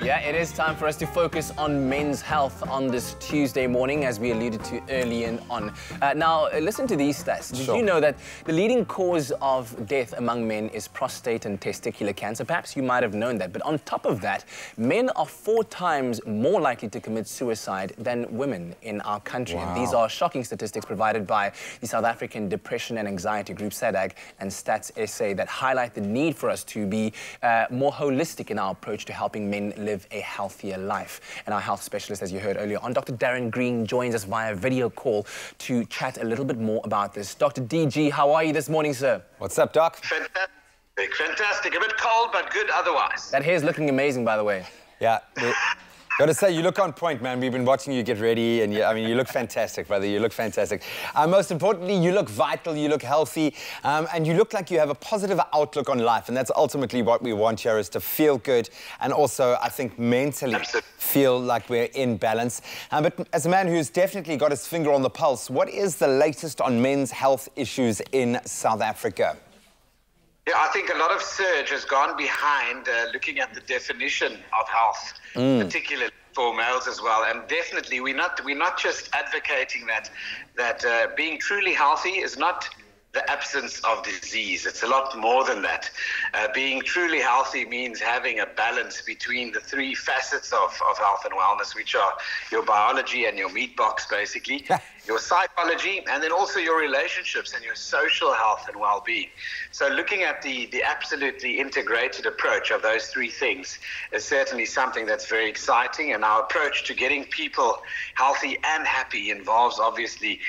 Yeah, it is time for us to focus on men's health on this Tuesday morning, as we alluded to early on. Now, listen to these stats. Did you know that the leading cause of death among men is prostate and testicular cancer? Perhaps you might have known that. But on top of that, men are 4 times more likely to commit suicide than women in our country. Wow. And these are shocking statistics provided by the South African Depression and Anxiety Group, SADAG, and Stats SA that highlight the need for us to be more holistic in our approach to helping men live a healthier life. And our health specialist, as you heard earlier on, Dr. Darren Green, joins us via video call to chat a little bit more about this. Dr. DG, how are you this morning, sir? What's up, Doc? Fantastic. A bit cold, but good otherwise. That hair's looking amazing, by the way. Yeah. Got to say, you look on point, man. We've been watching you get ready, and I mean, you look fantastic, brother. You look fantastic. Most importantly, you look vital, you look healthy, and you look like you have a positive outlook on life. And that's ultimately what we want here, is to feel good and also, I think, mentally feel like we're in balance. But as a man who's definitely got his finger on the pulse, what is the latest on men's health issues in South Africa? Yeah, I think a lot of surge has gone behind looking at the definition of health, particularly for males as well. And definitely, we're not just advocating that being truly healthy is not the absence of disease. It's a lot more than that. Being truly healthy means having a balance between the 3 facets of health and wellness, which are your biology and your meat box, basically, your psychology, and then also your relationships and your social health and well-being. So looking at the absolutely integrated approach of those 3 things is certainly something that's very exciting. And our approach to getting people healthy and happy involves obviously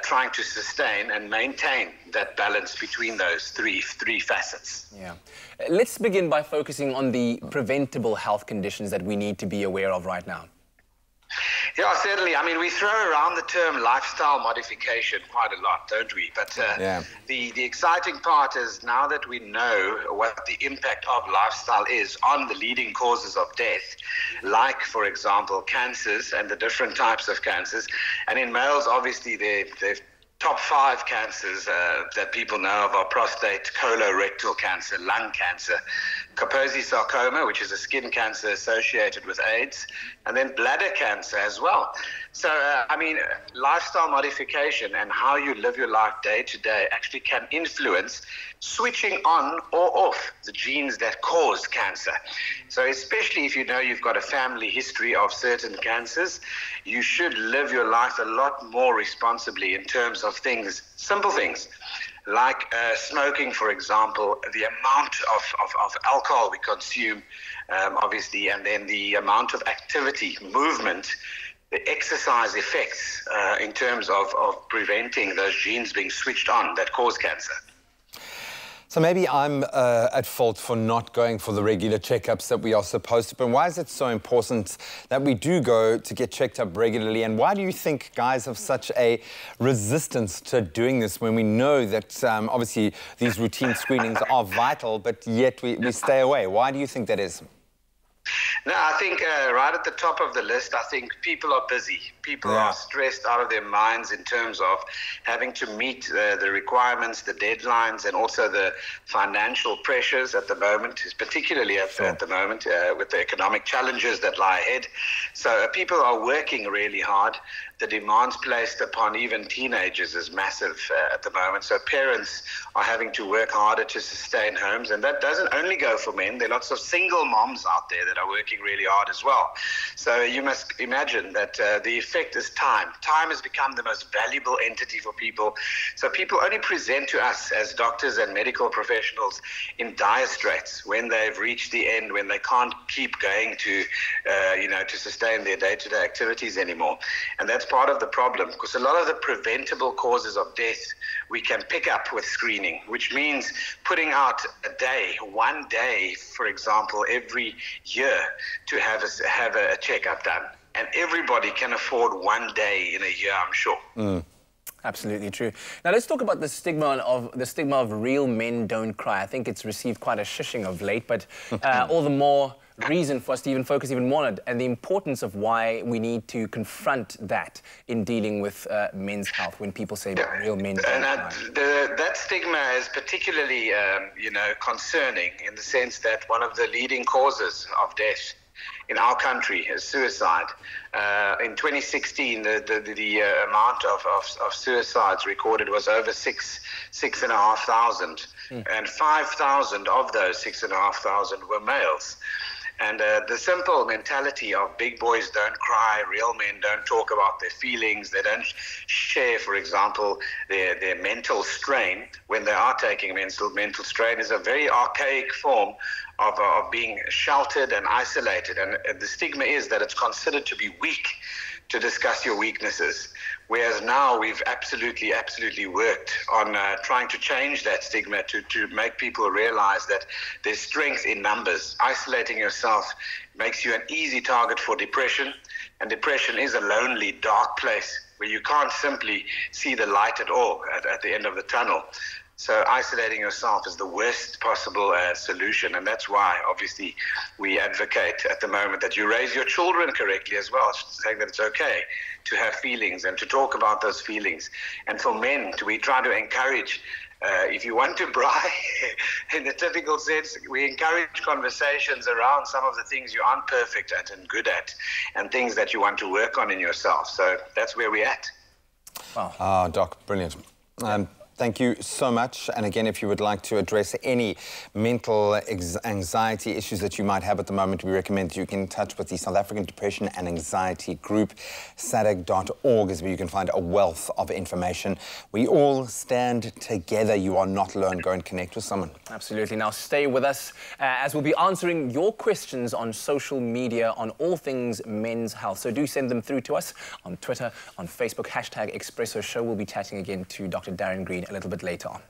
trying to sustain and maintain that balance between those three facets. Yeah. Let's begin by focusing on the preventable health conditions that we need to be aware of right now. Yeah, certainly. I mean, we throw around the term lifestyle modification quite a lot, don't we? But the exciting part is, now that we know what the impact of lifestyle is on the leading causes of death, like, for example, cancers and the different types of cancers. And in males, obviously, they've top 5 cancers that people know of are prostate, colorectal cancer, lung cancer, Kaposi sarcoma, which is a skin cancer associated with AIDS, and then bladder cancer as well. So, I mean, lifestyle modification and how you live your life day to day actually can influence switching on or off the genes that cause cancer. So especially if you know you've got a family history of certain cancers, you should live your life a lot more responsibly in terms of things, simple things, like smoking, for example, the amount of alcohol we consume, obviously, and then the amount of activity, movement, the exercise effects in terms of preventing those genes being switched on that cause cancer. So maybe I'm at fault for not going for the regular checkups that we are supposed to, but why is it so important that we do go to get checked up regularly? And why do you think guys have such a resistance to doing this when we know that obviously these routine screenings are vital, but yet we stay away? Why do you think that is? No, I think right at the top of the list, I think people are busy. People are stressed out of their minds in terms of having to meet the requirements, the deadlines, and also the financial pressures at the moment, particularly at the moment with the economic challenges that lie ahead. So people are working really hard. The demands placed upon even teenagers is massive at the moment. So parents are having to work harder to sustain homes. And that doesn't only go for men. There are lots of single moms out there that are working really hard as well. So you must imagine that the effect is time. Time has become the most valuable entity for people. So people only present to us as doctors and medical professionals in dire straits when they've reached the end, when they can't keep going to, to sustain their day-to-day activities anymore. And that's part of the problem, because a lot of the preventable causes of death we can pick up with screening, which means putting out one day, for example, every year to have a checkup done. And everybody can afford 1 day in a year, I'm sure. Absolutely true. Now let's talk about the stigma of real men don't cry. I think it's received quite a shishing of late, but all the more reason for us to even focus even more on it, and the importance of why we need to confront that in dealing with men's health when people say real men don't cry. That stigma is particularly, concerning in the sense that one of the leading causes of death in our country is suicide. In 2016, the amount of suicides recorded was over 6,500, and 5,000 of those 6,500 were males. And the simple mentality of big boys don't cry, real men don't talk about their feelings, they don't share, for example, their mental strain when they are taking mental strain, is a very archaic form of being sheltered and isolated. And the stigma is that it's considered to be weak to discuss your weaknesses. Whereas now we've absolutely worked on trying to change that stigma to make people realize that there's strength in numbers. Isolating yourself makes you an easy target for depression, and depression is a lonely, dark place where you can't simply see the light at all at the end of the tunnel. So isolating yourself is the worst possible solution, and that's why, obviously, we advocate at the moment that you raise your children correctly as well, saying that it's okay to have feelings and to talk about those feelings. And for men, we try to encourage, if you want to braai, in the typical sense, we encourage conversations around some of the things you aren't perfect at and good at, and things that you want to work on in yourself. So that's where we're at. Wow. Oh, Doc, brilliant. Thank you so much. And again, if you would like to address any mental anxiety issues that you might have at the moment, we recommend you get in touch with the South African Depression and Anxiety Group. SADAG.org is where you can find a wealth of information. We all stand together. You are not alone. Go and connect with someone. Absolutely. Now stay with us as we'll be answering your questions on social media on all things men's health. So do send them through to us on Twitter, on Facebook, #Expresso Show. We'll be chatting again to Dr. Darren Green a little bit later on.